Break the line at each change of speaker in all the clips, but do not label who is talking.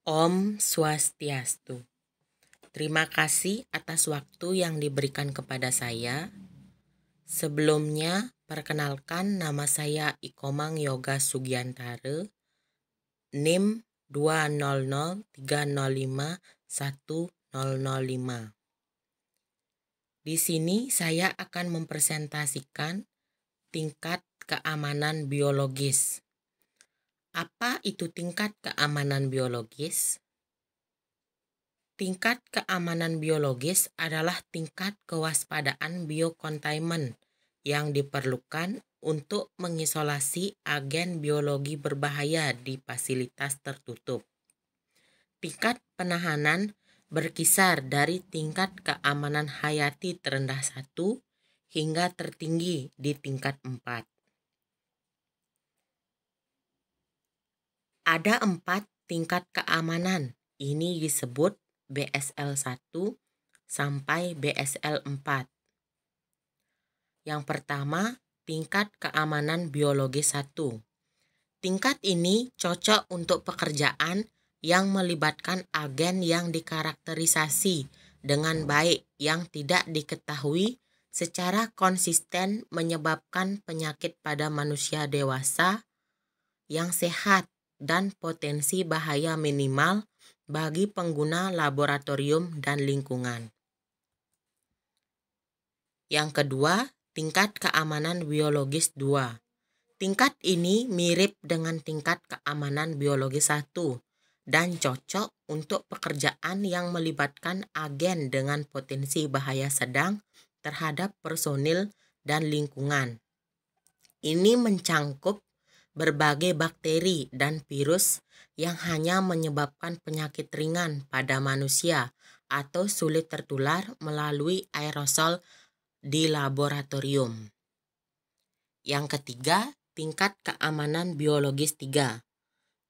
Om Swastiastu. Terima kasih atas waktu yang diberikan kepada saya. Sebelumnya, perkenalkan nama saya Ikomang Yoga Sugiantare, NIM 200305105. Di sini saya akan mempresentasikan tingkat keamanan biologis. Apa itu tingkat keamanan biologis? Tingkat keamanan biologis adalah tingkat kewaspadaan biocontainment yang diperlukan untuk mengisolasi agen biologi berbahaya di fasilitas tertutup. Tingkat penahanan berkisar dari tingkat keamanan hayati terendah 1 hingga tertinggi di tingkat 4. Ada 4 tingkat keamanan. Ini disebut BSL 1 sampai BSL 4. Yang pertama, tingkat keamanan biologis 1. Tingkat ini cocok untuk pekerjaan yang melibatkan agen yang dikarakterisasi dengan baik yang tidak diketahui secara konsisten menyebabkan penyakit pada manusia dewasa yang sehat dan potensi bahaya minimal bagi pengguna laboratorium dan lingkungan. Yang kedua, tingkat keamanan biologis 2. Tingkat ini mirip dengan tingkat keamanan biologis 1 dan cocok untuk pekerjaan yang melibatkan agen dengan potensi bahaya sedang terhadap personil dan lingkungan. Ini mencangkup berbagai bakteri dan virus yang hanya menyebabkan penyakit ringan pada manusia atau sulit tertular melalui aerosol di laboratorium. Yang ketiga, tingkat keamanan biologis 3.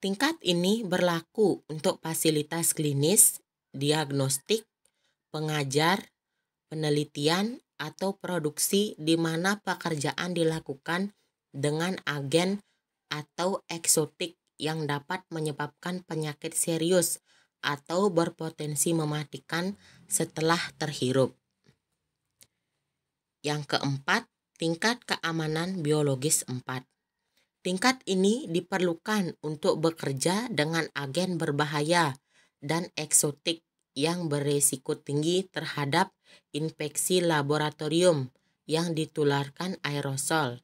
Tingkat ini berlaku untuk fasilitas klinis, diagnostik, pengajar, penelitian, atau produksi di mana pekerjaan dilakukan dengan agen atau eksotik yang dapat menyebabkan penyakit serius atau berpotensi mematikan setelah terhirup. Yang keempat, tingkat keamanan biologis 4. Tingkat ini diperlukan untuk bekerja dengan agen berbahaya dan eksotik yang beresiko tinggi terhadap infeksi laboratorium yang ditularkan aerosol,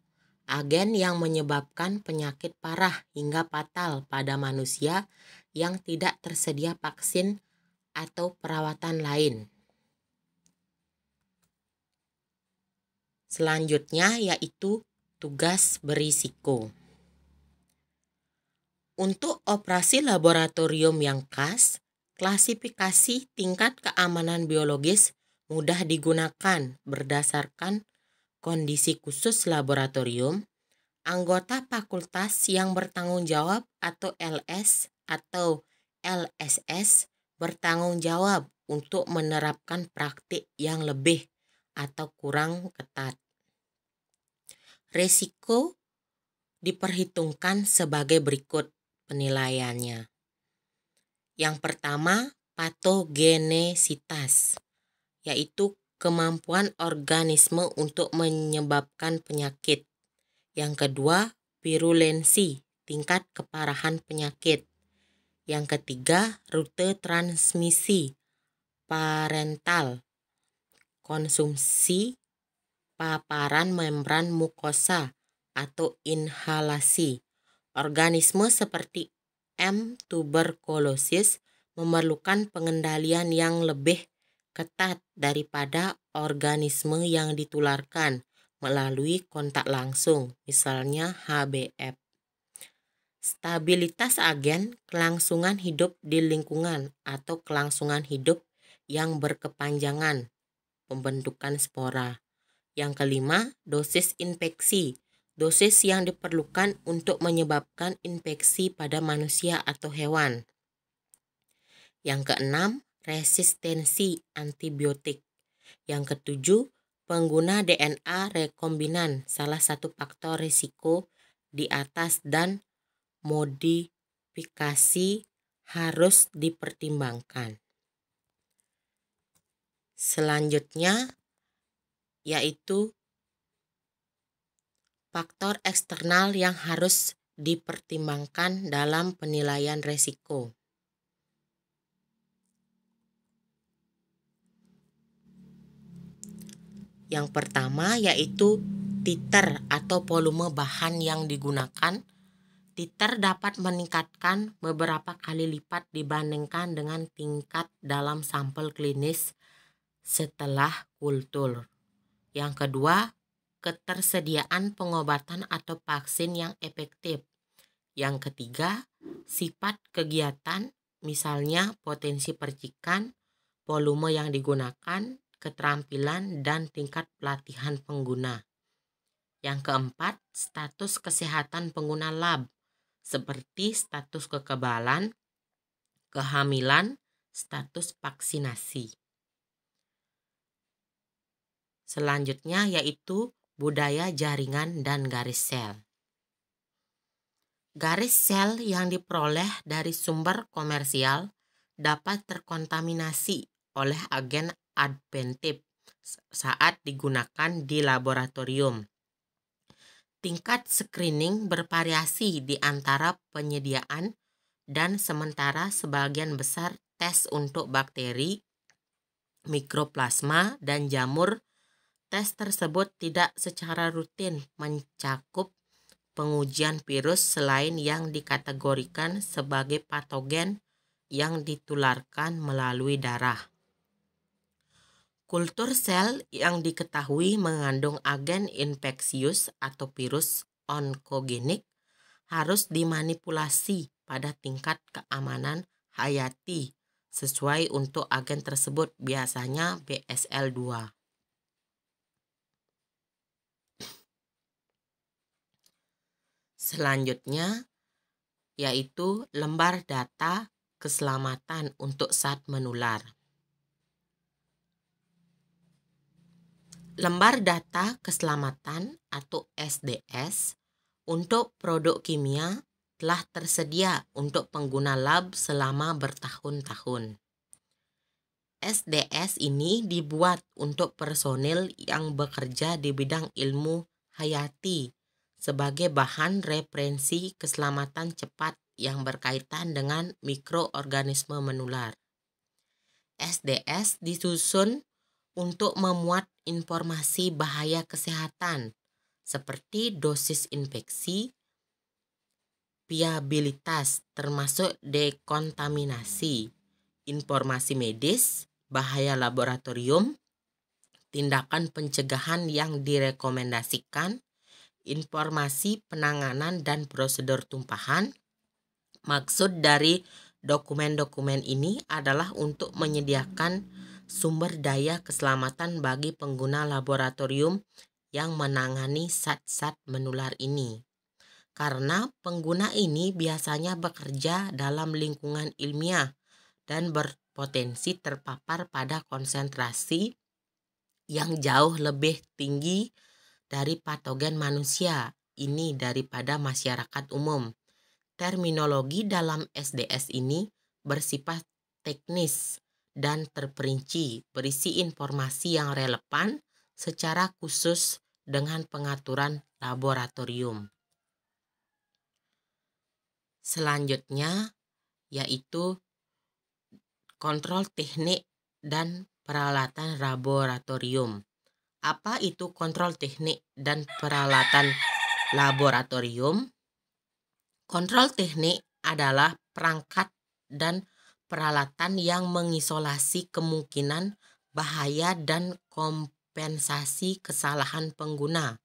agen yang menyebabkan penyakit parah hingga fatal pada manusia yang tidak tersedia vaksin atau perawatan lain. Selanjutnya yaitu tugas berisiko. Untuk operasi laboratorium yang khas, klasifikasi tingkat keamanan biologis mudah digunakan berdasarkan kondisi khusus laboratorium, anggota fakultas yang bertanggung jawab atau LS atau LSS bertanggung jawab untuk menerapkan praktik yang lebih atau kurang ketat. Risiko diperhitungkan sebagai berikut penilaiannya. Yang pertama, patogenesitas, yaitu kemampuan organisme untuk menyebabkan penyakit. Yang kedua, virulensi, tingkat keparahan penyakit. Yang ketiga, rute transmisi parental, konsumsi, paparan membran mukosa atau inhalasi. Organisme seperti M. tuberculosis memerlukan pengendalian yang lebih ketat daripada organisme yang ditularkan melalui kontak langsung, misalnya HBF. Stabilitas agen, kelangsungan hidup di lingkungan atau kelangsungan hidup yang berkepanjangan, pembentukan spora. Yang kelima, dosis infeksi, dosis yang diperlukan untuk menyebabkan infeksi pada manusia atau hewan. Yang keenam, resistensi antibiotik. Yang ketujuh, pengguna DNA rekombinan, salah satu faktor risiko di atas dan modifikasi harus dipertimbangkan. Selanjutnya yaitu faktor eksternal yang harus dipertimbangkan dalam penilaian resiko. Yang pertama yaitu titer atau volume bahan yang digunakan. Titer dapat meningkatkan beberapa kali lipat dibandingkan dengan tingkat dalam sampel klinis setelah kultur. Yang kedua, ketersediaan pengobatan atau vaksin yang efektif. Yang ketiga, sifat kegiatan, misalnya potensi percikan, volume yang digunakan, keterampilan, dan tingkat pelatihan pengguna. Yang keempat, status kesehatan pengguna lab, seperti status kekebalan, kehamilan, status vaksinasi. Selanjutnya yaitu budaya jaringan dan garis sel. Garis sel yang diperoleh dari sumber komersial dapat terkontaminasi oleh agen adventif saat digunakan di laboratorium. Tingkat screening bervariasi di antara penyediaan dan sementara sebagian besar tes untuk bakteri, mikroplasma, dan jamur. Tes tersebut tidak secara rutin mencakup pengujian virus selain yang dikategorikan sebagai patogen yang ditularkan melalui darah. Kultur sel yang diketahui mengandung agen infeksius atau virus onkogenik harus dimanipulasi pada tingkat keamanan hayati sesuai untuk agen tersebut, biasanya BSL-2. Selanjutnya yaitu lembar data keselamatan untuk zat menular. Lembar data keselamatan atau SDS untuk produk kimia telah tersedia untuk pengguna lab selama bertahun-tahun. SDS ini dibuat untuk personil yang bekerja di bidang ilmu hayati sebagai bahan referensi keselamatan cepat yang berkaitan dengan mikroorganisme menular. SDS disusun untuk memuat informasi bahaya kesehatan seperti dosis infeksi, viabilitas termasuk dekontaminasi, informasi medis, bahaya laboratorium, tindakan pencegahan yang direkomendasikan, informasi penanganan dan prosedur tumpahan. Maksud dari dokumen-dokumen ini adalah untuk menyediakan sumber daya keselamatan bagi pengguna laboratorium yang menangani zat-zat menular ini. Karena pengguna ini biasanya bekerja dalam lingkungan ilmiah dan berpotensi terpapar pada konsentrasi yang jauh lebih tinggi dari patogen manusia ini daripada masyarakat umum. Terminologi dalam SDS ini bersifat teknis dan terperinci, berisi informasi yang relevan secara khusus dengan pengaturan laboratorium. Selanjutnya yaitu kontrol teknik dan peralatan laboratorium. Apa itu kontrol teknik dan peralatan laboratorium? Kontrol teknik adalah perangkat dan peralatan yang mengisolasi kemungkinan bahaya dan kompensasi kesalahan pengguna.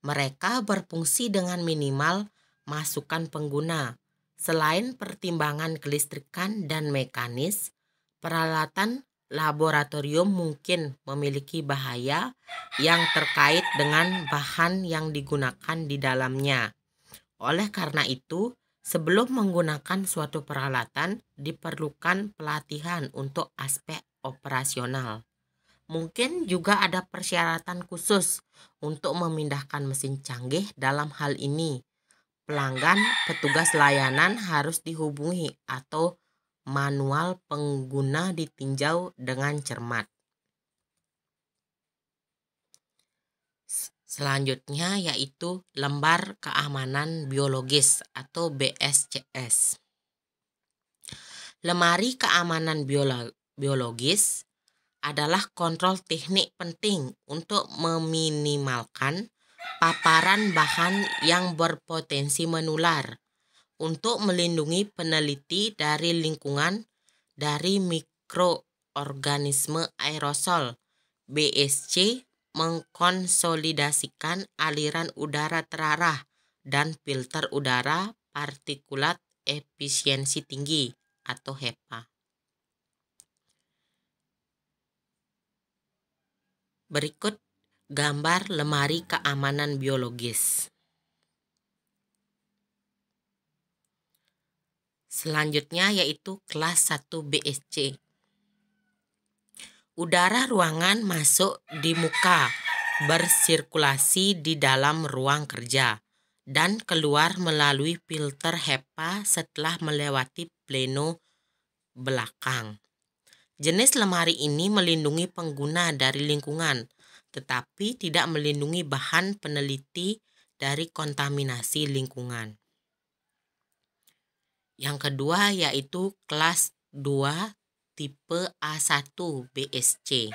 Mereka berfungsi dengan minimal masukan pengguna. Selain pertimbangan kelistrikan dan mekanis, peralatan laboratorium mungkin memiliki bahaya yang terkait dengan bahan yang digunakan di dalamnya. Oleh karena itu, sebelum menggunakan suatu peralatan, diperlukan pelatihan untuk aspek operasional. Mungkin juga ada persyaratan khusus untuk memindahkan mesin canggih. Dalam hal ini, pelanggan, petugas layanan harus dihubungi atau manual pengguna ditinjau dengan cermat. Selanjutnya yaitu lembar keamanan biologis atau BSCS. Lemari keamanan biologis adalah kontrol teknik penting untuk meminimalkan paparan bahan yang berpotensi menular, untuk melindungi peneliti dari lingkungan dari mikroorganisme aerosol. BSC mengkonsolidasikan aliran udara terarah dan filter udara partikulat efisiensi tinggi atau HEPA. Berikut gambar lemari keamanan biologis. Selanjutnya yaitu kelas 1 BSC. Udara ruangan masuk di muka, bersirkulasi di dalam ruang kerja, dan keluar melalui filter HEPA setelah melewati pleno belakang. Jenis lemari ini melindungi pengguna dari lingkungan, tetapi tidak melindungi bahan peneliti dari kontaminasi lingkungan. Yang kedua yaitu kelas 2 tipe A1 BSC.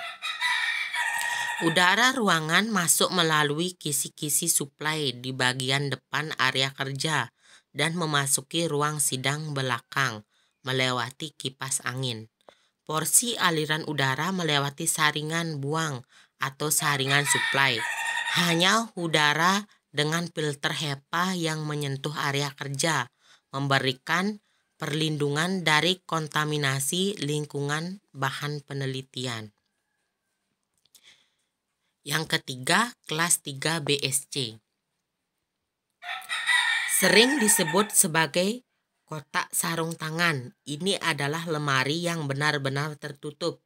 Udara ruangan masuk melalui kisi-kisi suplai di bagian depan area kerja dan memasuki ruang sidang belakang melewati kipas angin. Porsi aliran udara melewati saringan buang atau saringan suplai. Hanya udara dengan filter HEPA yang menyentuh area kerja, memberikan perlindungan dari kontaminasi lingkungan bahan penelitian. Yang ketiga, kelas 3 BSC. Sering disebut sebagai kotak sarung tangan. Ini adalah lemari yang benar-benar tertutup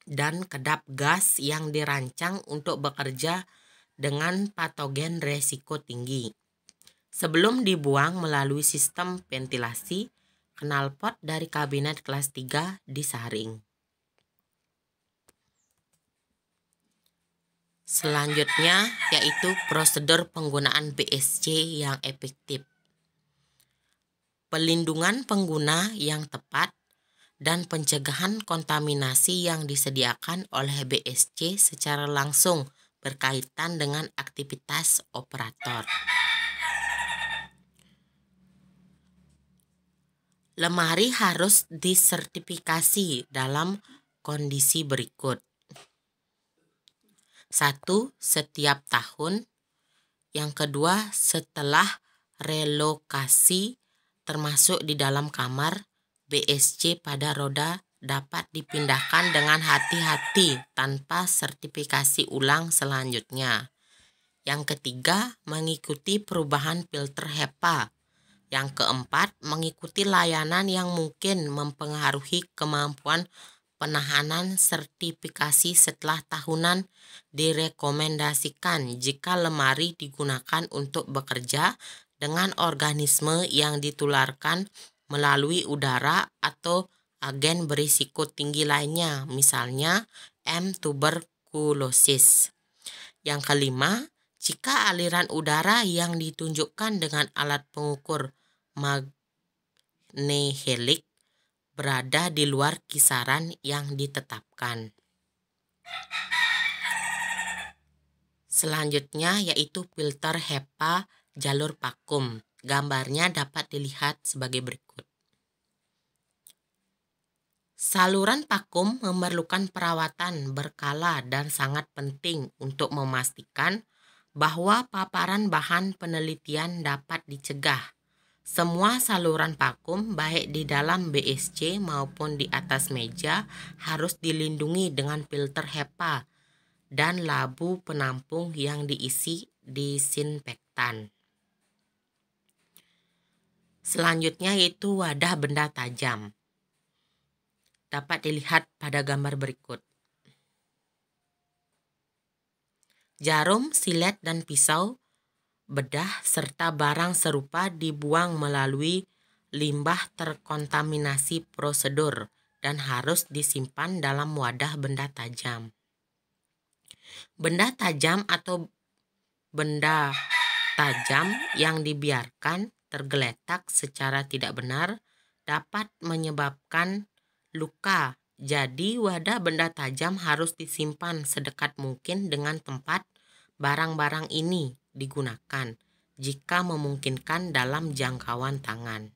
dan kedap gas yang dirancang untuk bekerja dengan patogen resiko tinggi. Sebelum dibuang melalui sistem ventilasi, knalpot dari kabinet kelas 3 disaring. Selanjutnya yaitu prosedur penggunaan BSC yang efektif. Pelindungan pengguna yang tepat dan pencegahan kontaminasi yang disediakan oleh BSC secara langsung berkaitan dengan aktivitas operator. Lemari harus disertifikasi dalam kondisi berikut. 1. Setiap tahun. Yang kedua, setelah relokasi termasuk di dalam kamar, BSC pada roda dapat dipindahkan dengan hati-hati tanpa sertifikasi ulang selanjutnya. Yang ketiga, mengikuti perubahan filter HEPA. Yang keempat, mengikuti layanan yang mungkin mempengaruhi kemampuan penahanan sertifikasi setelah tahunan direkomendasikan jika lemari digunakan untuk bekerja dengan organisme yang ditularkan melalui udara atau agen berisiko tinggi lainnya, misalnya M. tuberculosis. Yang kelima, jika aliran udara yang ditunjukkan dengan alat pengukur magnehelik berada di luar kisaran yang ditetapkan. Selanjutnya yaitu filter HEPA jalur vakum. Gambarnya dapat dilihat sebagai berikut. Saluran vakum memerlukan perawatan berkala dan sangat penting untuk memastikan bahwa paparan bahan penelitian dapat dicegah. Semua saluran vakum baik di dalam BSC maupun di atas meja harus dilindungi dengan filter HEPA dan labu penampung yang diisi disinfektan. Selanjutnya yaitu wadah benda tajam. Dapat dilihat pada gambar berikut. Jarum, silet, dan pisau, bedah, serta barang serupa dibuang melalui limbah terkontaminasi prosedur dan harus disimpan dalam wadah benda tajam. Benda tajam atau benda tajam yang dibiarkan tergeletak secara tidak benar dapat menyebabkan luka. Jadi wadah benda tajam harus disimpan sedekat mungkin dengan tempat barang-barang ini digunakan jika memungkinkan dalam jangkauan tangan.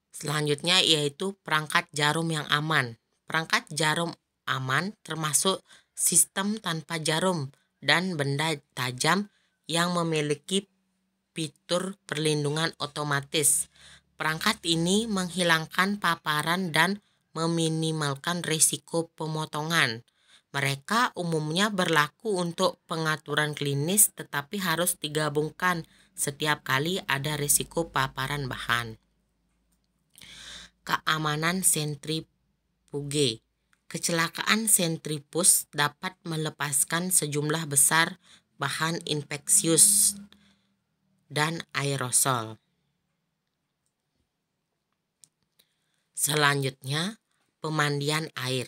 Selanjutnya yaitu perangkat jarum yang aman. Perangkat jarum aman termasuk sistem tanpa jarum dan benda tajam yang memiliki fitur perlindungan otomatis. Perangkat ini menghilangkan paparan dan meminimalkan risiko pemotongan. Mereka umumnya berlaku untuk pengaturan klinis tetapi harus digabungkan setiap kali ada risiko paparan bahan. Keamanan sentrifuge. Kecelakaan sentrifus dapat melepaskan sejumlah besar bahan infeksius dan aerosol. Selanjutnya, pemandian air.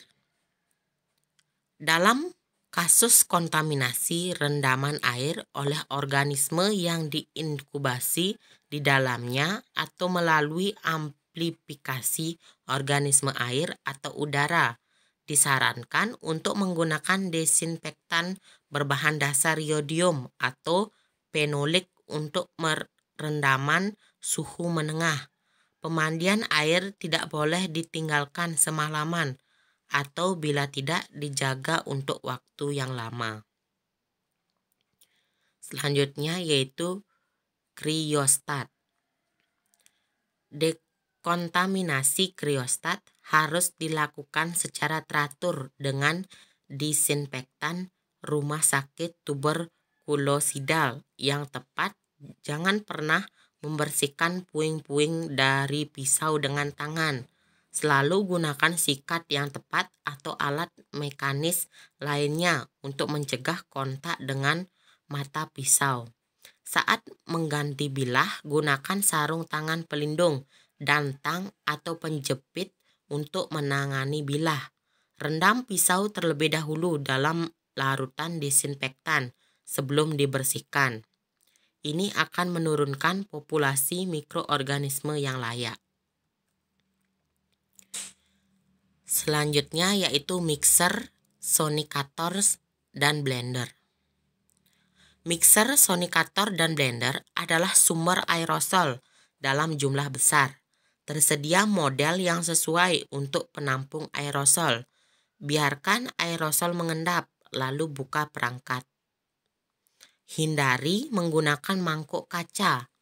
Dalam kasus kontaminasi rendaman air oleh organisme yang diinkubasi di dalamnya atau melalui amplifikasi organisme air atau udara, disarankan untuk menggunakan desinfektan berbahan dasar yodium atau fenolik untuk rendaman suhu menengah. Pemandian air tidak boleh ditinggalkan semalaman atau bila tidak dijaga untuk waktu yang lama. Selanjutnya yaitu kriostat. Dekontaminasi kriostat harus dilakukan secara teratur dengan disinfektan rumah sakit tuberkulosidal yang tepat. Jangan pernah membersihkan puing-puing dari pisau dengan tangan. Selalu gunakan sikat yang tepat atau alat mekanis lainnya untuk mencegah kontak dengan mata pisau. Saat mengganti bilah, gunakan sarung tangan pelindung dan tang atau penjepit untuk menangani bilah. Rendam pisau terlebih dahulu dalam larutan disinfektan sebelum dibersihkan. Ini akan menurunkan populasi mikroorganisme yang layak. Selanjutnya yaitu mixer, sonikator, dan blender. Mixer, sonikator, dan blender adalah sumber aerosol dalam jumlah besar. Tersedia model yang sesuai untuk penampung aerosol. Biarkan aerosol mengendap, lalu buka perangkat. Hindari menggunakan mangkuk kaca.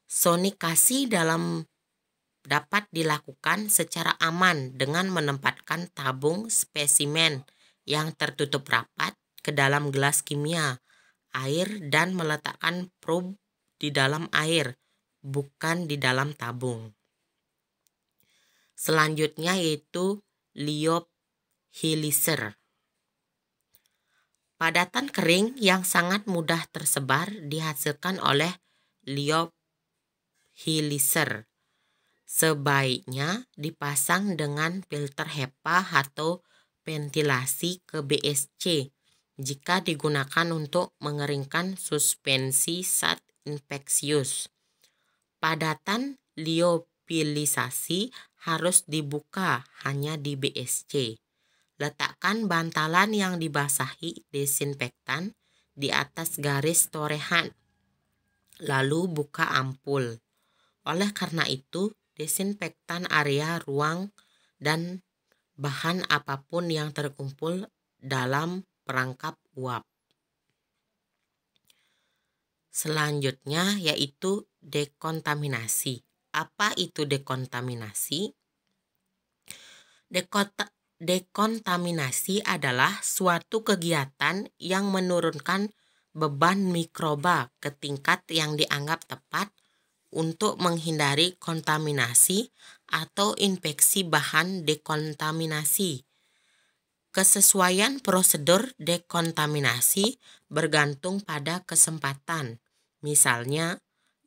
Sonikasi dapat dilakukan secara aman dengan menempatkan tabung spesimen yang tertutup rapat ke dalam gelas kimia, air dan meletakkan probe di dalam air, bukan di dalam tabung. Selanjutnya yaitu liofilizer. Padatan kering yang sangat mudah tersebar dihasilkan oleh liofilizer. Sebaiknya dipasang dengan filter HEPA atau ventilasi ke BSC jika digunakan untuk mengeringkan suspensi zat infeksius. Padatan liofilisasi harus dibuka hanya di BSC. Letakkan bantalan yang dibasahi desinfektan di atas garis torehan, lalu buka ampul. Oleh karena itu, desinfektan area ruang dan bahan apapun yang terkumpul dalam perangkap uap. Selanjutnya yaitu dekontaminasi. Apa itu dekontaminasi? Dekontaminasi adalah suatu kegiatan yang menurunkan beban mikroba ke tingkat yang dianggap tepat untuk menghindari kontaminasi atau infeksi bahan dekontaminasi. Kesesuaian prosedur dekontaminasi bergantung pada kesempatan. Misalnya,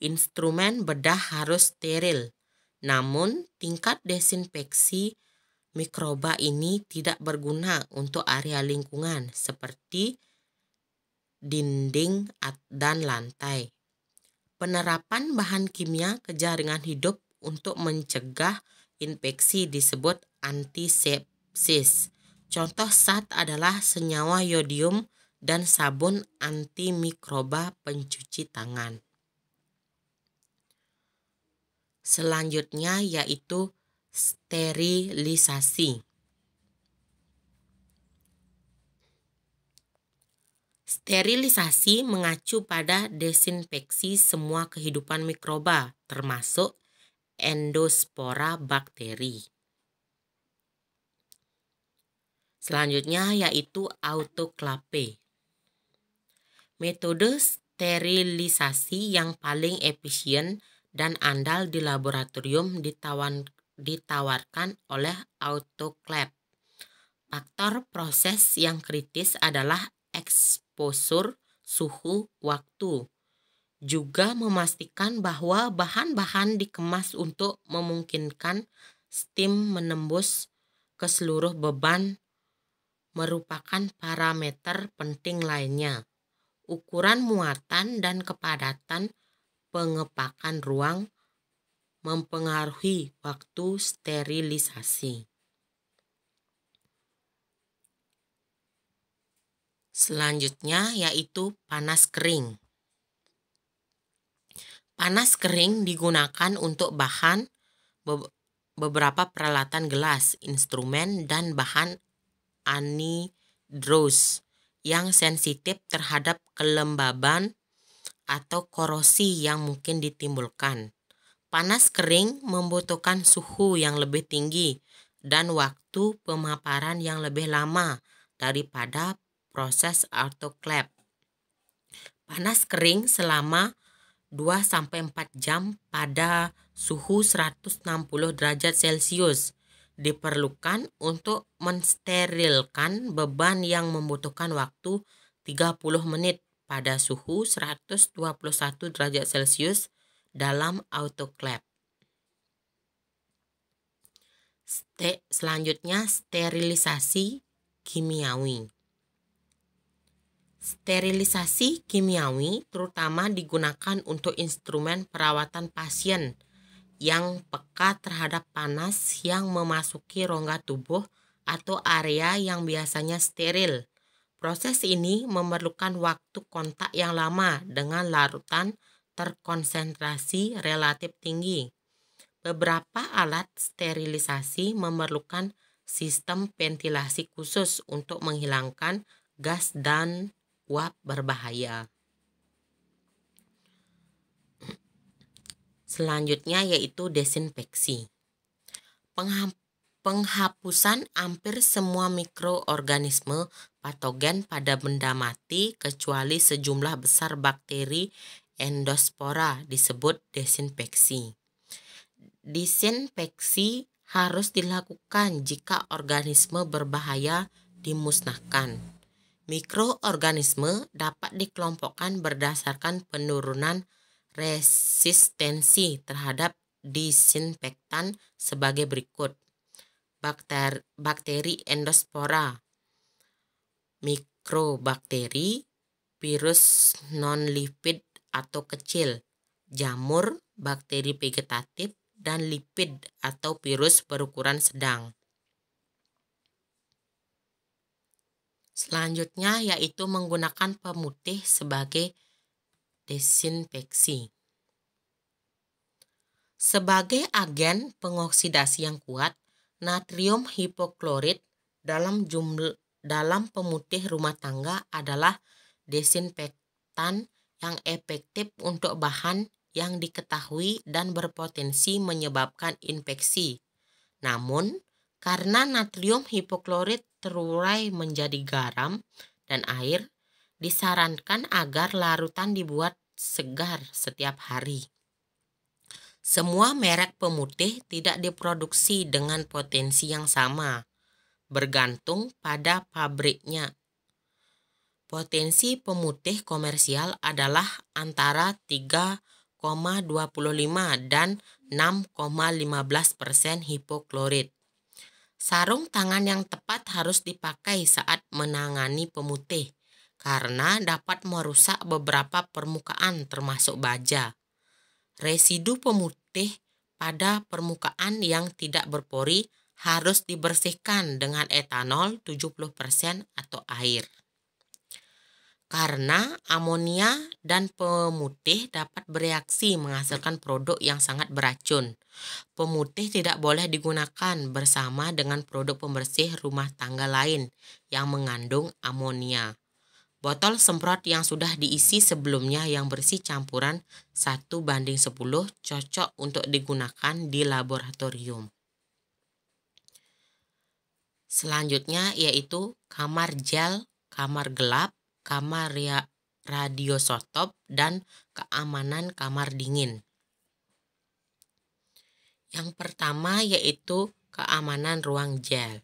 instrumen bedah harus steril. Namun, tingkat desinfeksi mikroba ini tidak berguna untuk area lingkungan seperti dinding dan lantai. Penerapan bahan kimia ke jaringan hidup untuk mencegah infeksi disebut antisepsis. Contoh SAT adalah senyawa yodium dan sabun antimikroba pencuci tangan. Selanjutnya yaitu sterilisasi. Sterilisasi mengacu pada desinfeksi semua kehidupan mikroba, termasuk endospora bakteri. Selanjutnya yaitu autoklave. Metode sterilisasi yang paling efisien dan andal di laboratorium ditawarkan oleh autoklave. Faktor proses yang kritis adalah eksposur suhu waktu. Juga memastikan bahwa bahan-bahan dikemas untuk memungkinkan steam menembus ke seluruh beban merupakan parameter penting lainnya. Ukuran muatan dan kepadatan pengepakan ruang mempengaruhi waktu sterilisasi. Selanjutnya yaitu panas kering. Panas kering digunakan untuk bahan beberapa peralatan gelas, instrumen, dan bahan anhidrous yang sensitif terhadap kelembaban atau korosi yang mungkin ditimbulkan. Panas kering membutuhkan suhu yang lebih tinggi dan waktu pemaparan yang lebih lama daripada proses autoklave. Panas kering selama 2-4 jam pada suhu 160 derajat Celcius diperlukan untuk mensterilkan beban yang membutuhkan waktu 30 menit pada suhu 121 derajat Celcius dalam autoklave. Selanjutnya sterilisasi kimiawi. Sterilisasi kimiawi terutama digunakan untuk instrumen perawatan pasien yang peka terhadap panas yang memasuki rongga tubuh atau area yang biasanya steril. Proses ini memerlukan waktu kontak yang lama dengan larutan terkonsentrasi relatif tinggi. Beberapa alat sterilisasi memerlukan sistem ventilasi khusus untuk menghilangkan gas dan uap berbahaya. Selanjutnya yaitu desinfeksi. Penghapusan hampir semua mikroorganisme patogen pada benda mati kecuali sejumlah besar bakteri endospora disebut desinfeksi. Disinfeksi harus dilakukan jika organisme berbahaya dimusnahkan. Mikroorganisme dapat dikelompokkan berdasarkan penurunan resistensi terhadap disinfektan sebagai berikut. Bakteri endospora, mikrobakteri, virus non-lipid atau kecil, jamur, bakteri vegetatif, dan lipid atau virus berukuran sedang. Selanjutnya yaitu menggunakan pemutih sebagai desinfeksi. Sebagai agen pengoksidasi yang kuat, natrium hipoklorit dalam pemutih rumah tangga adalah desinfektan yang efektif untuk bahan yang diketahui dan berpotensi menyebabkan infeksi. Namun, karena natrium hipoklorit terurai menjadi garam dan air, disarankan agar larutan dibuat segar setiap hari. Semua merek pemutih tidak diproduksi dengan potensi yang sama, bergantung pada pabriknya. Potensi pemutih komersial adalah antara 3,5 dan 6,15% hipoklorit. Sarung tangan yang tepat harus dipakai saat menangani pemutih karena dapat merusak beberapa permukaan termasuk baja. Residu pemutih pada permukaan yang tidak berpori harus dibersihkan dengan etanol 70% atau air. Karena amonia dan pemutih dapat bereaksi menghasilkan produk yang sangat beracun. Pemutih tidak boleh digunakan bersama dengan produk pembersih rumah tangga lain yang mengandung amonia. Botol semprot yang sudah diisi sebelumnya yang bersih campuran 1:10 cocok untuk digunakan di laboratorium. Selanjutnya yaitu kamar gel, kamar gelap, kamar radiosotop, dan keamanan kamar dingin. Yang pertama yaitu keamanan ruang gel.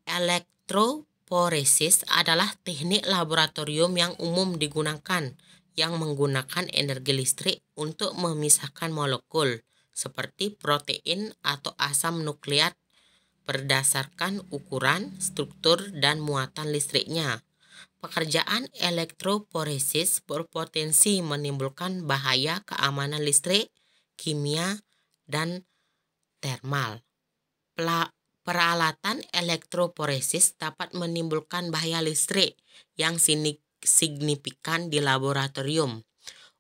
Elektroporesis adalah teknik laboratorium yang umum digunakan yang menggunakan energi listrik untuk memisahkan molekul seperti protein atau asam nukleat berdasarkan ukuran, struktur, dan muatan listriknya. Pekerjaan elektroporesis berpotensi menimbulkan bahaya keamanan listrik, kimia, dan termal. Peralatan elektroporesis dapat menimbulkan bahaya listrik yang signifikan di laboratorium.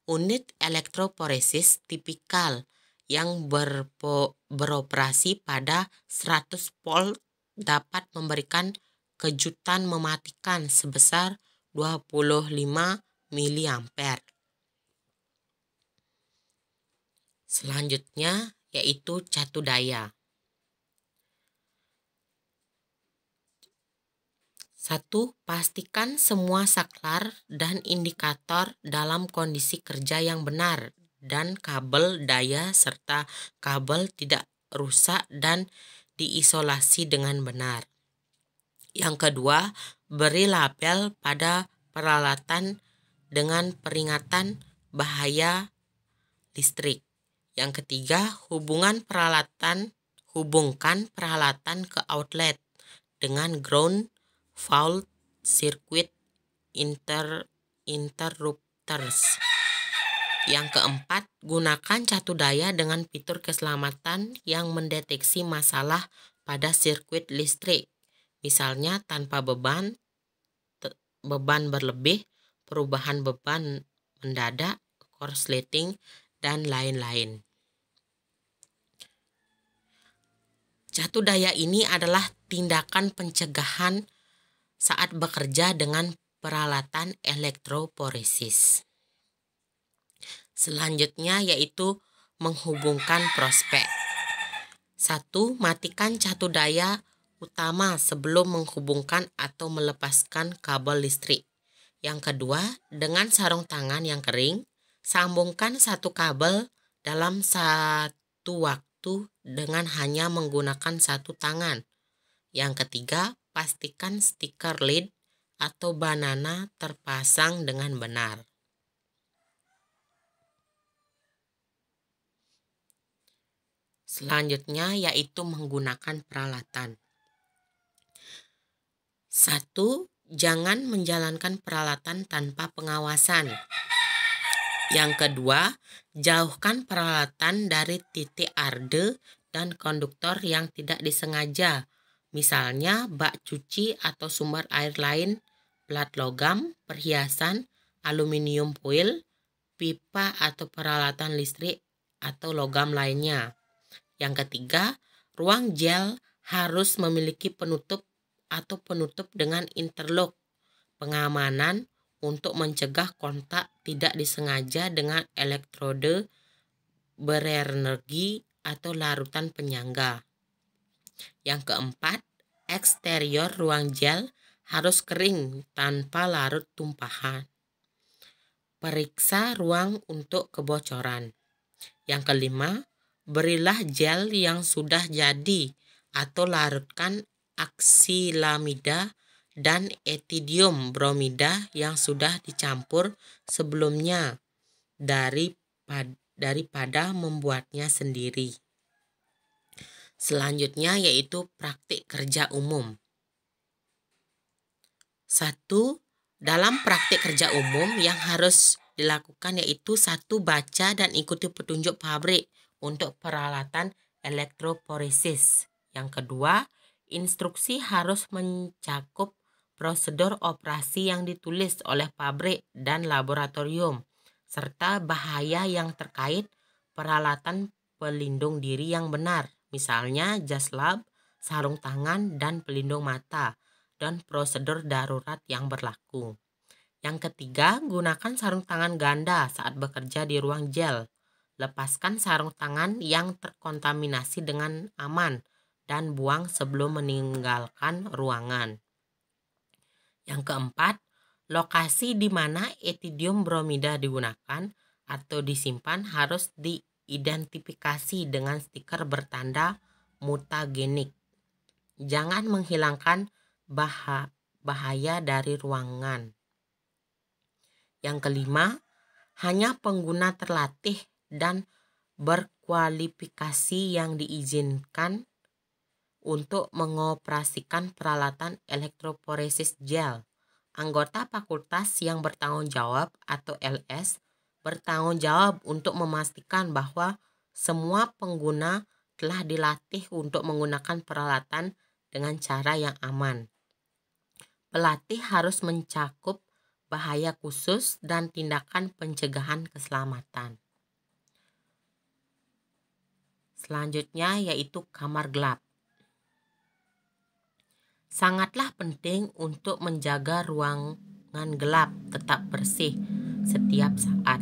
Unit elektroporesis tipikal yang beroperasi pada 100 volt dapat memberikan kejutan mematikan sebesar 25 mA. Selanjutnya yaitu catu daya. 1. Pastikan semua saklar dan indikator dalam kondisi kerja yang benar dan kabel daya serta kabel tidak rusak dan diisolasi dengan benar. Yang kedua, beri label pada peralatan dengan peringatan bahaya listrik. Yang ketiga, hubungkan peralatan ke outlet dengan ground fault circuit interrupters. Yang keempat, gunakan catu daya dengan fitur keselamatan yang mendeteksi masalah pada sirkuit listrik. Misalnya tanpa beban berlebih, perubahan beban mendadak, korsleting, dan lain-lain. Catu daya ini adalah tindakan pencegahan saat bekerja dengan peralatan elektroporesis. Selanjutnya yaitu menghubungkan prospek. 1. Matikan catu daya utama sebelum menghubungkan atau melepaskan kabel listrik. Yang kedua, dengan sarung tangan yang kering, sambungkan satu kabel dalam satu waktu dengan hanya menggunakan satu tangan. Yang ketiga, pastikan stiker lead atau banana terpasang dengan benar. Selanjutnya yaitu menggunakan peralatan. 1. Jangan menjalankan peralatan tanpa pengawasan. Yang kedua, jauhkan peralatan dari titik arde dan konduktor yang tidak disengaja. Misalnya bak cuci atau sumber air lain, plat logam, perhiasan, aluminium foil, pipa atau peralatan listrik atau logam lainnya. Yang ketiga, ruang gel harus memiliki penutup atau penutup dengan interlock pengamanan untuk mencegah kontak tidak disengaja dengan elektrode berenergi atau larutan penyangga. Yang keempat, eksterior ruang gel harus kering tanpa larut tumpahan. Periksa ruang untuk kebocoran. Yang kelima, berilah gel yang sudah jadi atau larutkan aksilamida dan etidium bromida yang sudah dicampur sebelumnya daripada membuatnya sendiri. Selanjutnya yaitu praktik kerja umum. 1. Dalam praktik kerja umum yang harus dilakukan yaitu 1. Baca dan ikuti petunjuk pabrik untuk peralatan elektroforesis. Yang kedua, instruksi harus mencakup prosedur operasi yang ditulis oleh pabrik dan laboratorium, serta bahaya yang terkait peralatan pelindung diri yang benar, misalnya jas lab, sarung tangan, dan pelindung mata, dan prosedur darurat yang berlaku. Yang ketiga, gunakan sarung tangan ganda saat bekerja di ruang gel. Lepaskan sarung tangan yang terkontaminasi dengan aman dan buang sebelum meninggalkan ruangan. Yang keempat, lokasi di mana etidium bromida digunakan atau disimpan harus diidentifikasi dengan stiker bertanda mutagenik. Jangan menghilangkan bahaya dari ruangan. Yang kelima, hanya pengguna terlatih dan berkualifikasi yang diizinkan untuk mengoperasikan peralatan elektroforesis gel. Anggota fakultas yang bertanggung jawab atau LS bertanggung jawab untuk memastikan bahwa semua pengguna telah dilatih untuk menggunakan peralatan dengan cara yang aman. Pelatih harus mencakup bahaya khusus dan tindakan pencegahan keselamatan. Selanjutnya yaitu kamar gelap. Sangatlah penting untuk menjaga ruangan gelap tetap bersih setiap saat.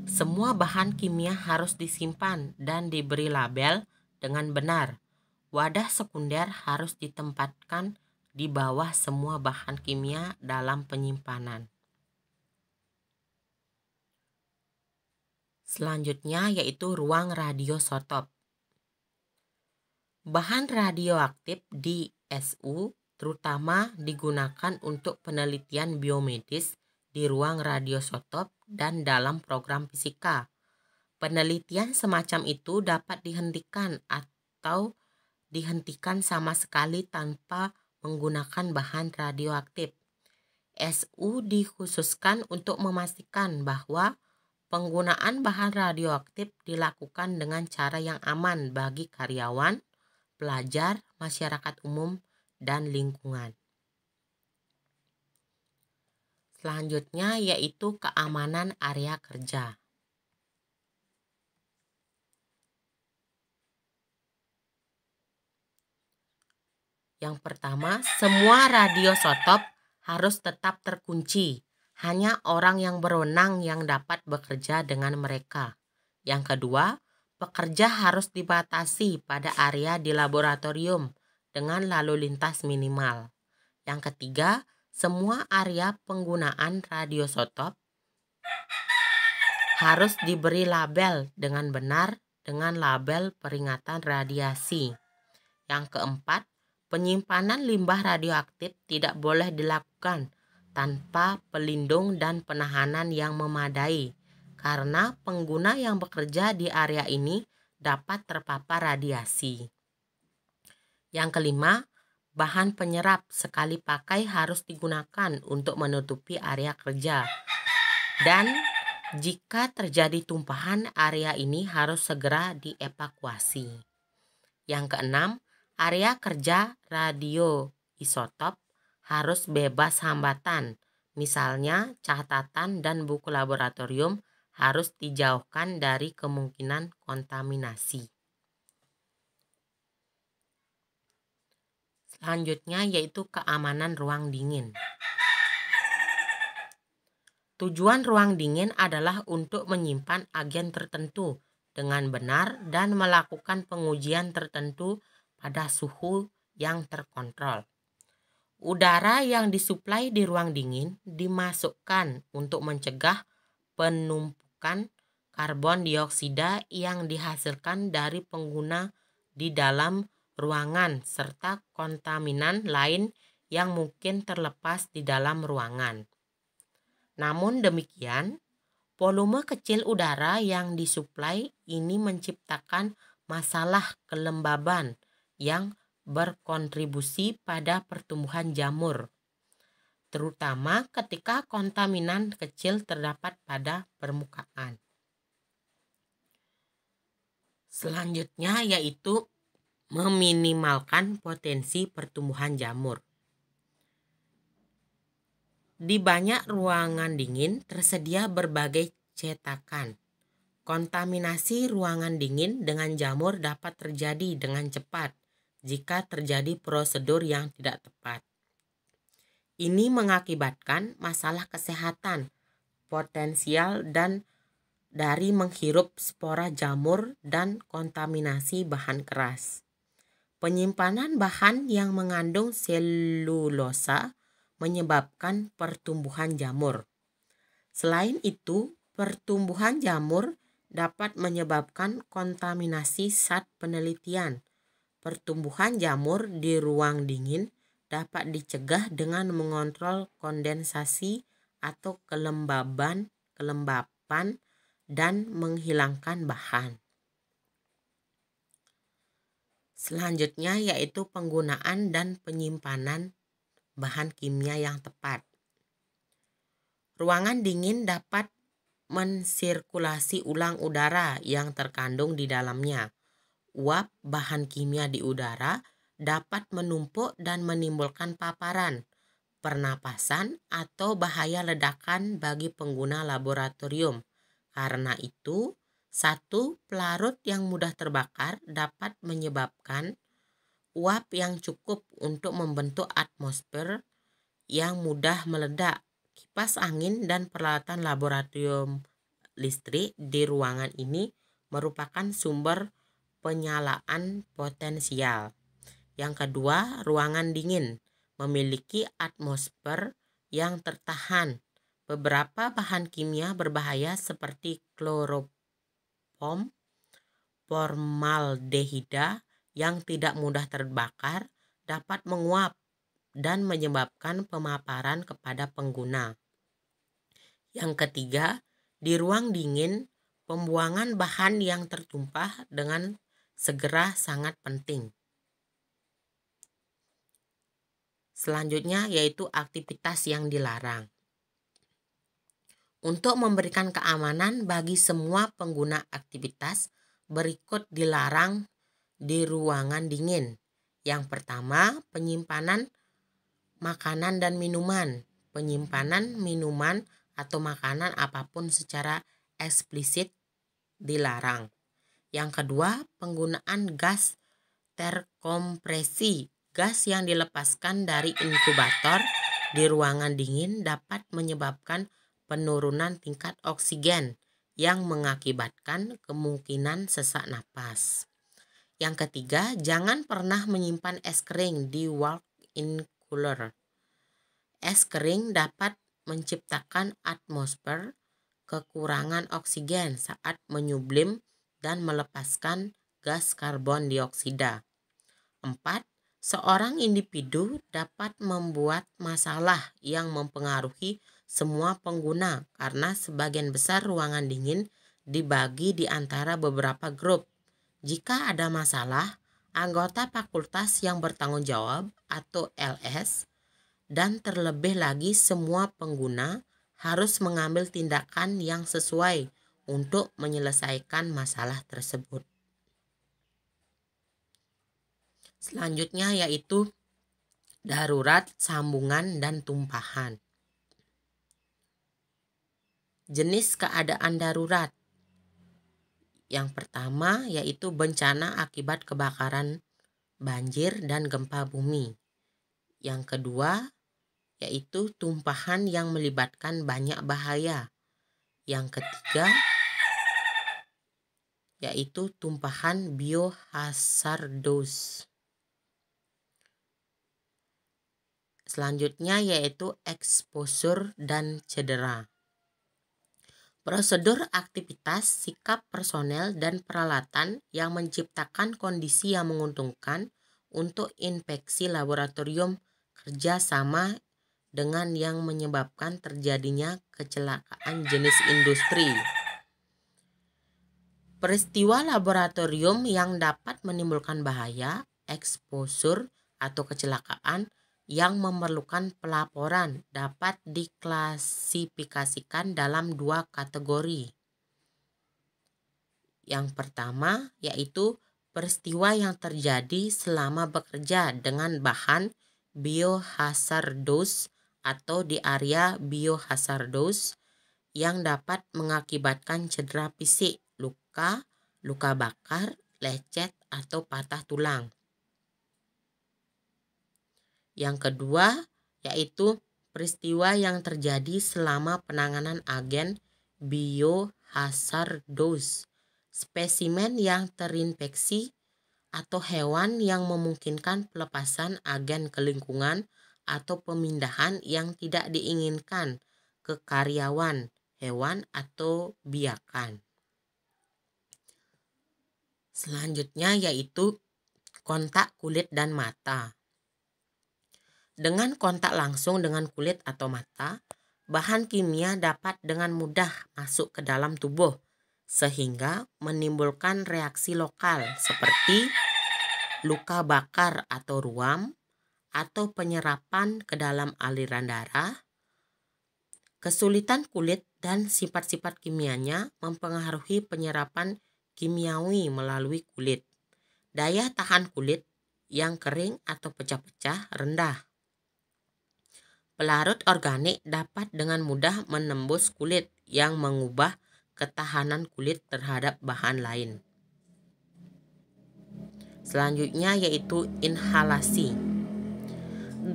Semua bahan kimia harus disimpan dan diberi label dengan benar. Wadah sekunder harus ditempatkan di bawah semua bahan kimia dalam penyimpanan. Selanjutnya yaitu ruang radiosotop. Bahan radioaktif di SU terutama digunakan untuk penelitian biomedis di ruang radiosotop dan dalam program fisika. Penelitian semacam itu dapat dihentikan atau dihentikan sama sekali tanpa menggunakan bahan radioaktif. SU dikhususkan untuk memastikan bahwa penggunaan bahan radioaktif dilakukan dengan cara yang aman bagi karyawan, pelajar, masyarakat umum, dan lingkungan. Selanjutnya yaitu keamanan area kerja. Yang pertama, semua radiosotop harus tetap terkunci. Hanya orang yang berwenang yang dapat bekerja dengan mereka. Yang kedua, pekerja harus dibatasi pada area di laboratorium dengan lalu lintas minimal. Yang ketiga, semua area penggunaan radiosotop harus diberi label dengan benar dengan label peringatan radiasi. Yang keempat, penyimpanan limbah radioaktif tidak boleh dilakukan tanpa pelindung dan penahanan yang memadai, karena pengguna yang bekerja di area ini dapat terpapar radiasi. Yang kelima, bahan penyerap sekali pakai harus digunakan untuk menutupi area kerja. Dan jika terjadi tumpahan, area ini harus segera dievakuasi. Yang keenam, area kerja radioisotop harus bebas hambatan. Misalnya, catatan dan buku laboratorium harus dijauhkan dari kemungkinan kontaminasi. Selanjutnya yaitu keamanan ruang dingin. Tujuan ruang dingin adalah untuk menyimpan agen tertentu dengan benar dan melakukan pengujian tertentu pada suhu yang terkontrol. Udara yang disuplai di ruang dingin dimasukkan untuk mencegah penumpukan karbon dioksida yang dihasilkan dari pengguna di dalam ruangan serta kontaminan lain yang mungkin terlepas di dalam ruangan. Namun demikian, Volume kecil udara yang disuplai ini menciptakan masalah kelembaban yang berkontribusi pada pertumbuhan jamur, terutama ketika kontaminan kecil terdapat pada permukaan. Selanjutnya yaitu meminimalkan potensi pertumbuhan jamur. Di banyak ruangan dingin tersedia berbagai cetakan. Kontaminasi ruangan dingin dengan jamur dapat terjadi dengan cepat jika terjadi prosedur yang tidak tepat. Ini mengakibatkan masalah kesehatan potensial dan dari menghirup spora jamur dan kontaminasi bahan keras. Penyimpanan bahan yang mengandung selulosa menyebabkan pertumbuhan jamur. Selain itu, pertumbuhan jamur dapat menyebabkan kontaminasi saat penelitian. Pertumbuhan jamur di ruang dingin dapat dicegah dengan mengontrol kondensasi atau kelembapan dan menghilangkan bahan. Selanjutnya yaitu penggunaan dan penyimpanan bahan kimia yang tepat. Ruangan dingin dapat mensirkulasi ulang udara yang terkandung di dalamnya. Uap bahan kimia di udara dapat menumpuk dan menimbulkan paparan, pernapasan, atau bahaya ledakan bagi pengguna laboratorium. Karena itu, satu pelarut yang mudah terbakar dapat menyebabkan uap yang cukup untuk membentuk atmosfer yang mudah meledak. Kipas angin dan peralatan laboratorium listrik di ruangan ini merupakan sumber penyalaan potensial. Yang kedua, ruangan dingin memiliki atmosfer yang tertahan. Beberapa bahan kimia berbahaya seperti kloroform, formaldehida yang tidak mudah terbakar dapat menguap dan menyebabkan pemaparan kepada pengguna. Yang ketiga, di ruang dingin, pembuangan bahan yang tertumpah dengan segera sangat penting. Selanjutnya yaitu aktivitas yang dilarang. Untuk memberikan keamanan bagi semua pengguna aktivitas, berikut dilarang di ruangan dingin. Yang pertama, penyimpanan makanan dan minuman. Penyimpanan minuman atau makanan apapun secara eksplisit dilarang. Yang kedua, penggunaan gas terkompresi. Gas yang dilepaskan dari inkubator di ruangan dingin dapat menyebabkan penurunan tingkat oksigen yang mengakibatkan kemungkinan sesak napas. Yang ketiga, jangan pernah menyimpan es kering di walk-in cooler. Es kering dapat menciptakan atmosfer kekurangan oksigen saat menyublim dan melepaskan gas karbon dioksida. 4. Seorang individu dapat membuat masalah yang mempengaruhi semua pengguna karena sebagian besar ruangan dingin dibagi di antara beberapa grup. Jika ada masalah, anggota fakultas yang bertanggung jawab atau LS dan terlebih lagi semua pengguna harus mengambil tindakan yang sesuai untuk menyelesaikan masalah tersebut. Selanjutnya yaitu darurat, sambungan, dan tumpahan. Jenis keadaan darurat. Yang pertama yaitu bencana akibat kebakaran, banjir, dan gempa bumi. Yang kedua yaitu tumpahan yang melibatkan banyak bahaya. Yang ketiga yaitu tumpahan biohazardous. Selanjutnya yaitu exposure dan cedera. Prosedur aktivitas, sikap personel, dan peralatan yang menciptakan kondisi yang menguntungkan untuk infeksi laboratorium kerjasama dengan yang menyebabkan terjadinya kecelakaan jenis industri. Peristiwa laboratorium yang dapat menimbulkan bahaya, exposure, atau kecelakaan yang memerlukan pelaporan dapat diklasifikasikan dalam 2 kategori. Yang pertama yaitu peristiwa yang terjadi selama bekerja dengan bahan biohazardous atau di area biohazardous yang dapat mengakibatkan cedera fisik, luka bakar, lecet, atau patah tulang. Yang kedua yaitu peristiwa yang terjadi selama penanganan agen biohazardous, spesimen yang terinfeksi atau hewan yang memungkinkan pelepasan agen ke lingkungan atau pemindahan yang tidak diinginkan ke karyawan, hewan, atau biakan. Selanjutnya yaitu kontak kulit dan mata. Dengan kontak langsung dengan kulit atau mata, bahan kimia dapat dengan mudah masuk ke dalam tubuh sehingga menimbulkan reaksi lokal seperti luka bakar atau ruam atau penyerapan ke dalam aliran darah. Kesulitan kulit dan sifat-sifat kimianya mempengaruhi penyerapan kimiawi melalui kulit. Daya tahan kulit yang kering atau pecah-pecah rendah. Pelarut organik dapat dengan mudah menembus kulit yang mengubah ketahanan kulit terhadap bahan lain. Selanjutnya yaitu inhalasi.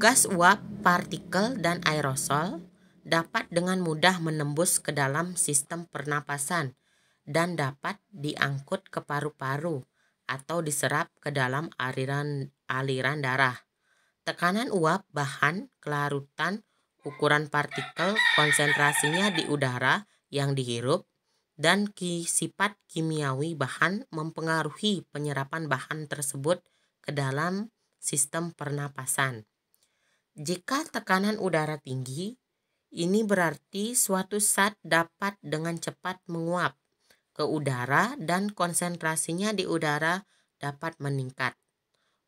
Gas uap, partikel, dan aerosol dapat dengan mudah menembus ke dalam sistem pernapasan dan dapat diangkut ke paru-paru atau diserap ke dalam aliran darah. Tekanan uap, bahan, kelarutan, ukuran partikel, konsentrasinya di udara yang dihirup, dan sifat kimiawi bahan mempengaruhi penyerapan bahan tersebut ke dalam sistem pernapasan. Jika tekanan udara tinggi, ini berarti suatu zat dapat dengan cepat menguap ke udara dan konsentrasinya di udara dapat meningkat.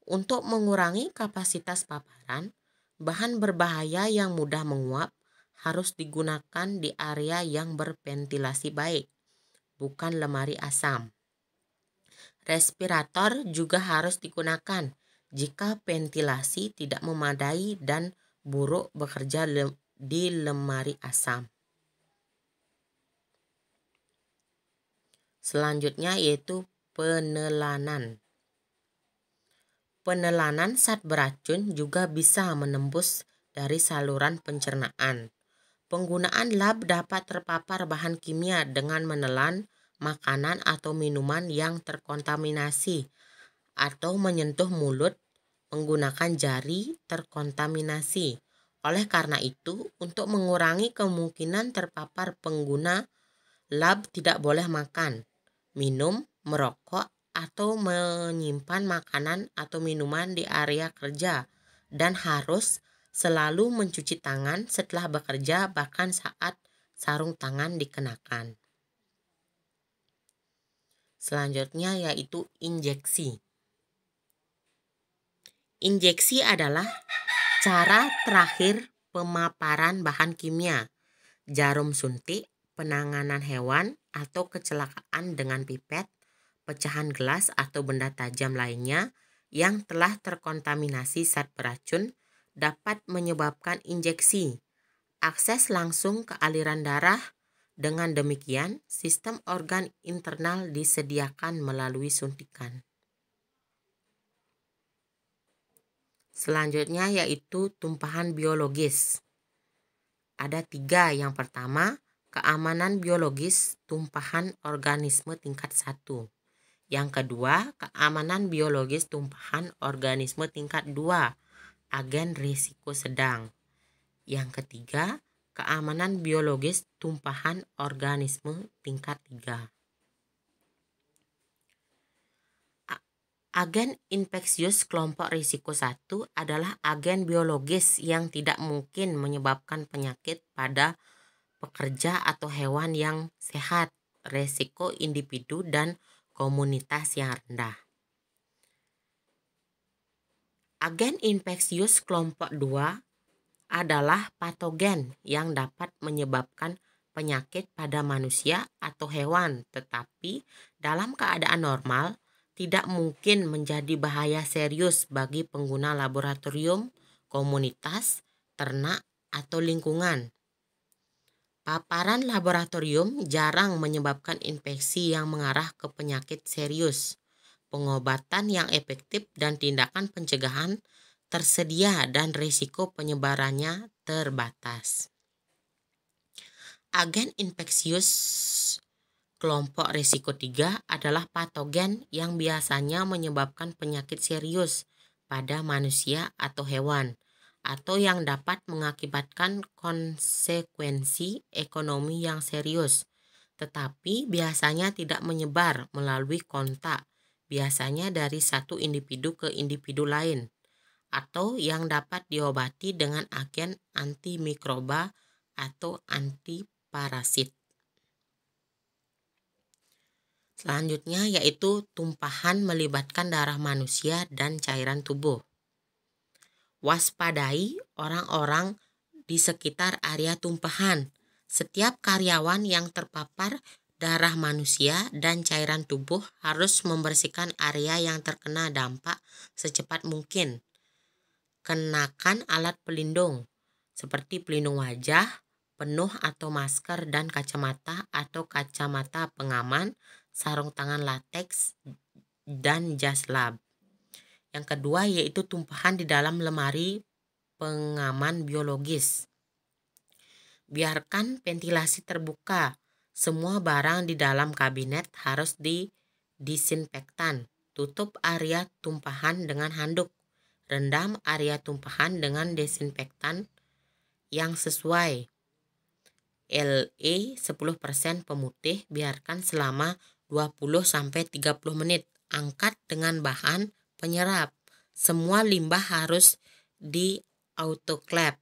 Untuk mengurangi kapasitas paparan, bahan berbahaya yang mudah menguap harus digunakan di area yang berventilasi baik, bukan lemari asam. Respirator juga harus digunakan jika ventilasi tidak memadai dan buruk bekerja di lemari asam. Selanjutnya yaitu penelanan. Penelanan zat beracun juga bisa menembus dari saluran pencernaan. Penggunaan lab dapat terpapar bahan kimia dengan menelan makanan atau minuman yang terkontaminasi atau menyentuh mulut menggunakan jari terkontaminasi. Oleh karena itu, untuk mengurangi kemungkinan terpapar pengguna lab tidak boleh makan, minum, merokok, atau menyimpan makanan atau minuman di area kerja dan harus selalu mencuci tangan setelah bekerja bahkan saat sarung tangan dikenakan. Selanjutnya yaitu injeksi. Injeksi adalah cara terakhir pemaparan bahan kimia, jarum suntik, penanganan hewan, atau kecelakaan dengan pipet, pecahan gelas atau benda tajam lainnya yang telah terkontaminasi zat beracun dapat menyebabkan injeksi, akses langsung ke aliran darah. Dengan demikian, sistem organ internal disediakan melalui suntikan. Selanjutnya yaitu tumpahan biologis. Ada 3. Yang pertama, keamanan biologis tumpahan organisme tingkat 1. Yang kedua, keamanan biologis tumpahan organisme tingkat 2, agen risiko sedang. Yang ketiga, keamanan biologis tumpahan organisme tingkat 3. Agen infeksius kelompok risiko 1 adalah agen biologis yang tidak mungkin menyebabkan penyakit pada pekerja atau hewan yang sehat, risiko individu dan komunitas yang rendah. Agen infeksius kelompok 2 adalah patogen yang dapat menyebabkan penyakit pada manusia atau hewan, tetapi dalam keadaan normal tidak mungkin menjadi bahaya serius bagi pengguna laboratorium, komunitas, ternak, atau lingkungan. Paparan laboratorium jarang menyebabkan infeksi yang mengarah ke penyakit serius. Pengobatan yang efektif dan tindakan pencegahan tersedia dan risiko penyebarannya terbatas. Agen infeksius kelompok risiko 3 adalah patogen yang biasanya menyebabkan penyakit serius pada manusia atau hewan, atau yang dapat mengakibatkan konsekuensi ekonomi yang serius, tetapi biasanya tidak menyebar melalui kontak, biasanya dari satu individu ke individu lain, atau yang dapat diobati dengan agen antimikroba atau antiparasit. Selanjutnya yaitu tumpahan melibatkan darah manusia dan cairan tubuh. Waspadai orang-orang di sekitar area tumpahan. Setiap karyawan yang terpapar darah manusia dan cairan tubuh harus membersihkan area yang terkena dampak secepat mungkin. Kenakan alat pelindung seperti pelindung wajah penuh atau masker dan kacamata atau kacamata pengaman, sarung tangan lateks, dan jas lab. Yang kedua yaitu tumpahan di dalam lemari pengaman biologis. Biarkan ventilasi terbuka. Semua barang di dalam kabinet harus didisinfektan. Tutup area tumpahan dengan handuk. Rendam area tumpahan dengan desinfektan yang sesuai. LE 10% pemutih, biarkan selama 20-30 menit. Angkat dengan bahan penyerap. Semua limbah harus di autoclave.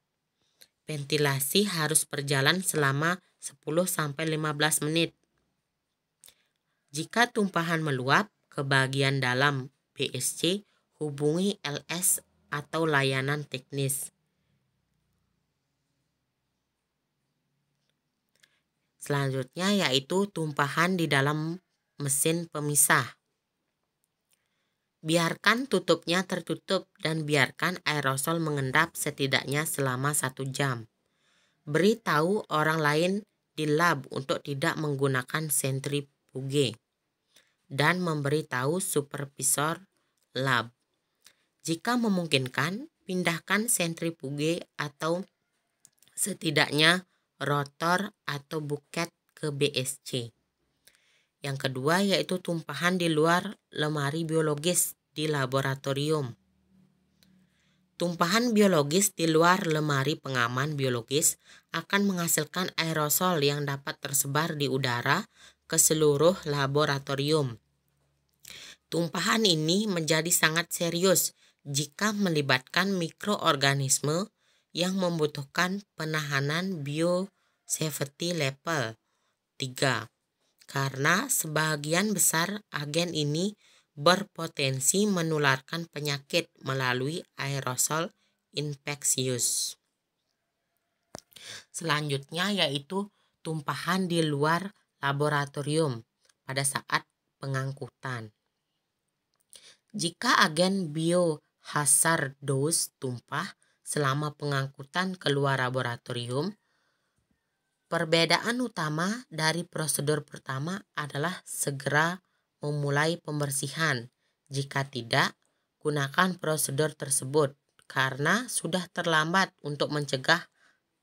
Ventilasi harus berjalan selama 10-15 menit. Jika tumpahan meluap ke bagian dalam BSC, hubungi LS atau layanan teknis. Selanjutnya yaitu tumpahan di dalam mesin pemisah. Biarkan tutupnya tertutup dan biarkan aerosol mengendap setidaknya selama 1 jam. Beritahu orang lain di lab untuk tidak menggunakan sentrifuge dan memberitahu supervisor lab. Jika memungkinkan, pindahkan sentrifuge atau setidaknya rotor atau buket ke BSC. Yang kedua yaitu tumpahan di luar lemari biologis di laboratorium. Tumpahan biologis di luar lemari pengaman biologis akan menghasilkan aerosol yang dapat tersebar di udara ke seluruh laboratorium. Tumpahan ini menjadi sangat serius jika melibatkan mikroorganisme yang membutuhkan penahanan biosafety level 3, karena sebagian besar agen ini berpotensi menularkan penyakit melalui aerosol infeksius. Selanjutnya yaitu tumpahan di luar laboratorium pada saat pengangkutan. Jika agen biohazardous tumpah selama pengangkutan keluar laboratorium, perbedaan utama dari prosedur pertama adalah segera memulai pembersihan. Jika tidak, gunakan prosedur tersebut karena sudah terlambat untuk mencegah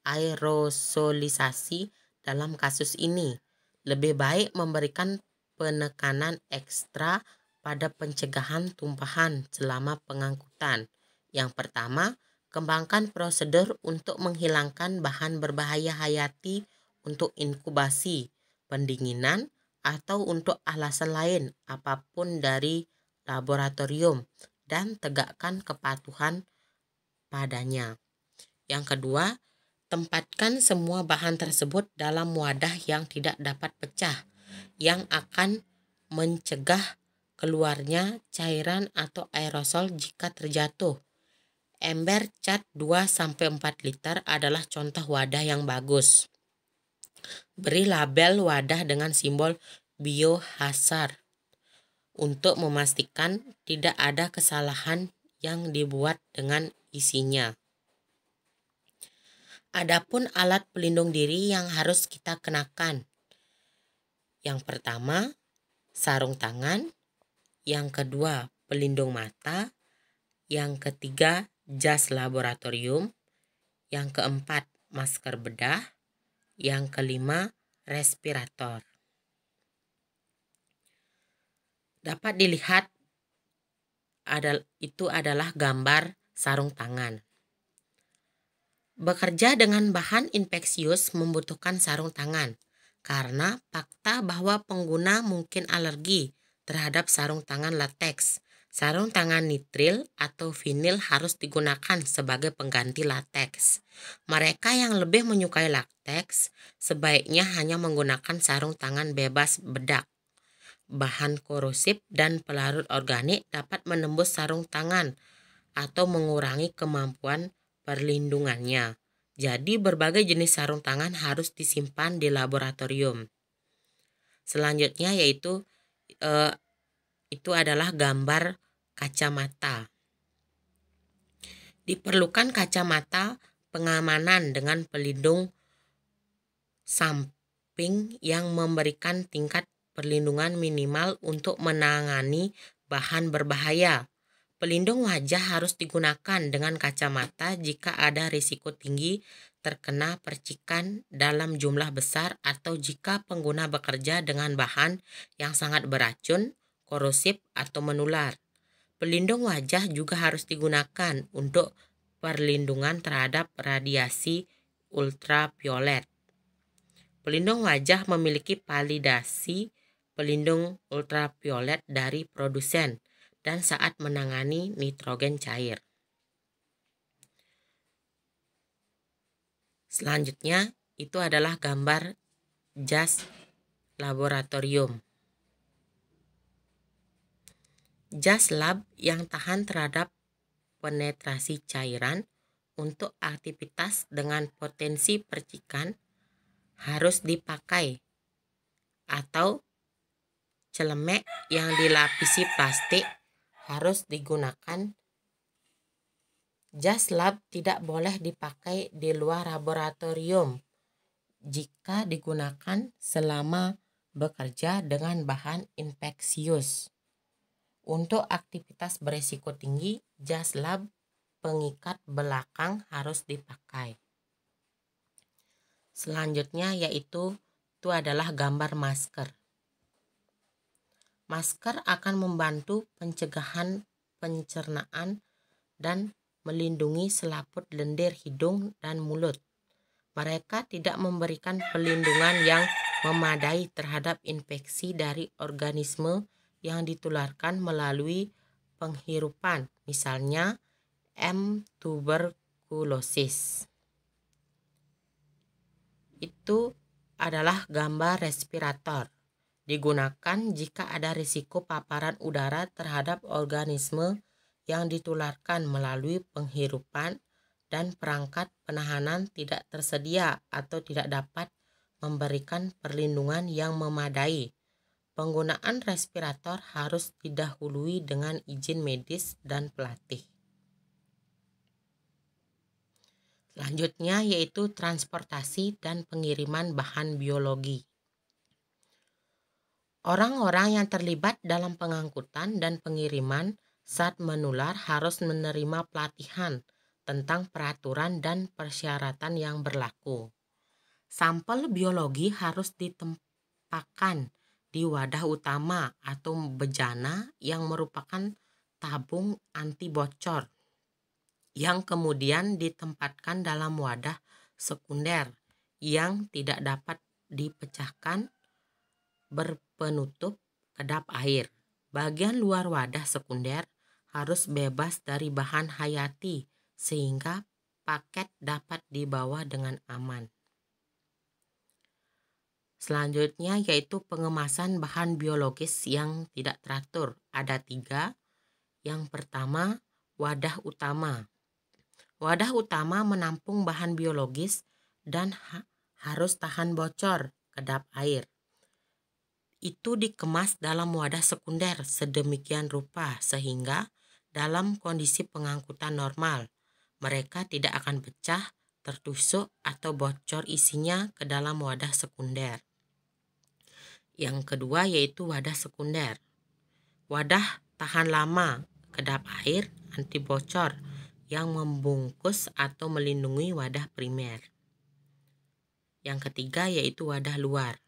aerosolisasi dalam kasus ini. Lebih baik memberikan penekanan ekstra pada pencegahan tumpahan selama pengangkutan. Yang pertama, kembangkan prosedur untuk menghilangkan bahan berbahaya hayati untuk inkubasi, pendinginan, atau untuk alasan lain apapun dari laboratorium dan tegakkan kepatuhan padanya. Yang kedua, tempatkan semua bahan tersebut dalam wadah yang tidak dapat pecah, yang akan mencegah keluarnya cairan atau aerosol jika terjatuh. Ember cat 2-4 liter adalah contoh wadah yang bagus. Beri label wadah dengan simbol biohazard untuk memastikan tidak ada kesalahan yang dibuat dengan isinya. Adapun alat pelindung diri yang harus kita kenakan. Yang pertama, sarung tangan. Yang kedua, pelindung mata. Yang ketiga, jas laboratorium. Yang keempat, masker bedah. Yang kelima, respirator. Dapat dilihat itu adalah gambar sarung tangan. Bekerja dengan bahan infeksius membutuhkan sarung tangan karena fakta bahwa pengguna mungkin alergi terhadap sarung tangan lateks. Sarung tangan nitril atau vinil harus digunakan sebagai pengganti lateks. Mereka yang lebih menyukai lateks sebaiknya hanya menggunakan sarung tangan bebas bedak. Bahan korosif dan pelarut organik dapat menembus sarung tangan atau mengurangi kemampuan perlindungannya. Jadi berbagai jenis sarung tangan harus disimpan di laboratorium. Selanjutnya yaitu itu adalah gambar kacamata. Diperlukan kacamata pengamanan dengan pelindung samping yang memberikan tingkat perlindungan minimal untuk menangani bahan berbahaya. Pelindung wajah harus digunakan dengan kacamata jika ada risiko tinggi terkena percikan dalam jumlah besar atau jika pengguna bekerja dengan bahan yang sangat beracun, korosif, atau menular. Pelindung wajah juga harus digunakan untuk perlindungan terhadap radiasi ultraviolet. Pelindung wajah memiliki validasi pelindung ultraviolet dari produsen dan saat menangani nitrogen cair. Selanjutnya itu adalah gambar jas laboratorium. Jas lab yang tahan terhadap penetrasi cairan untuk aktivitas dengan potensi percikan harus dipakai, atau celemek yang dilapisi plastik harus digunakan. Jas lab tidak boleh dipakai di luar laboratorium jika digunakan selama bekerja dengan bahan infeksius. Untuk aktivitas beresiko tinggi, jas lab pengikat belakang harus dipakai. Selanjutnya yaitu itu adalah gambar masker. Masker akan membantu pencegahan pencernaan dan melindungi selaput lendir hidung dan mulut. Mereka tidak memberikan perlindungan yang memadai terhadap infeksi dari organisme yang ditularkan melalui penghirupan, misalnya M. tuberculosis. Itu adalah gambar respirator. Digunakan jika ada risiko paparan udara terhadap organisme yang ditularkan melalui penghirupan dan perangkat penahanan tidak tersedia atau tidak dapat memberikan perlindungan yang memadai. Penggunaan respirator harus didahului dengan izin medis dan pelatih. Selanjutnya yaitu transportasi dan pengiriman bahan biologi. Orang-orang yang terlibat dalam pengangkutan dan pengiriman saat menular harus menerima pelatihan tentang peraturan dan persyaratan yang berlaku. Sampel biologi harus ditempatkan di wadah utama atau bejana yang merupakan tabung anti bocor yang kemudian ditempatkan dalam wadah sekunder yang tidak dapat dipecahkan berpenutup kedap air. Bagian luar wadah sekunder harus bebas dari bahan hayati sehingga paket dapat dibawa dengan aman. Selanjutnya yaitu pengemasan bahan biologis yang tidak teratur. Ada 3. Yang pertama, wadah utama. Wadah utama menampung bahan biologis dan harus tahan bocor, kedap air. Itu dikemas dalam wadah sekunder sedemikian rupa sehingga dalam kondisi pengangkutan normal, mereka tidak akan pecah, tertusuk, atau bocor isinya ke dalam wadah sekunder. Yang kedua yaitu wadah sekunder. Wadah tahan lama, kedap air, anti bocor yang membungkus atau melindungi wadah primer. Yang ketiga yaitu wadah luar.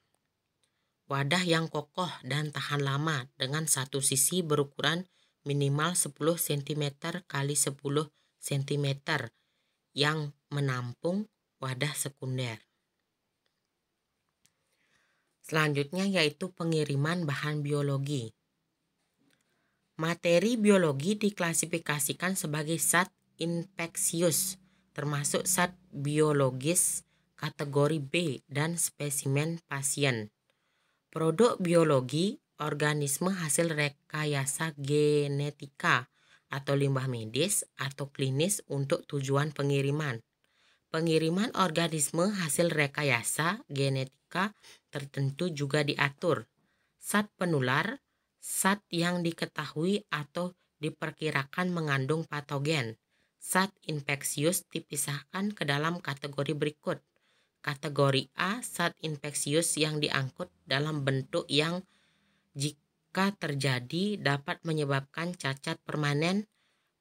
Wadah yang kokoh dan tahan lama dengan satu sisi berukuran minimal 10 cm x 10 cm yang menampung wadah sekunder. Selanjutnya yaitu pengiriman bahan biologi. Materi biologi diklasifikasikan sebagai zat infeksius, termasuk zat biologis kategori B dan spesimen pasien. Produk biologi, organisme hasil rekayasa genetika atau limbah medis atau klinis untuk tujuan pengiriman. Pengiriman organisme hasil rekayasa genetika tertentu juga diatur. Zat penular, zat yang diketahui atau diperkirakan mengandung patogen. Zat infeksius dipisahkan ke dalam kategori berikut. Kategori A, zat infeksius yang diangkut dalam bentuk yang jika terjadi dapat menyebabkan cacat permanen,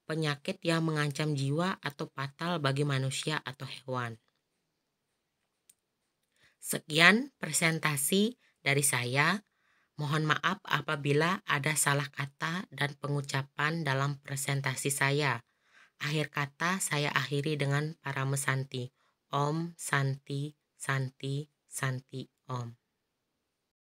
penyakit yang mengancam jiwa atau fatal bagi manusia atau hewan. Sekian presentasi dari saya. Mohon maaf apabila ada salah kata dan pengucapan dalam presentasi saya. Akhir kata saya akhiri dengan Parama Santi. Om Santi Santi Santi Om.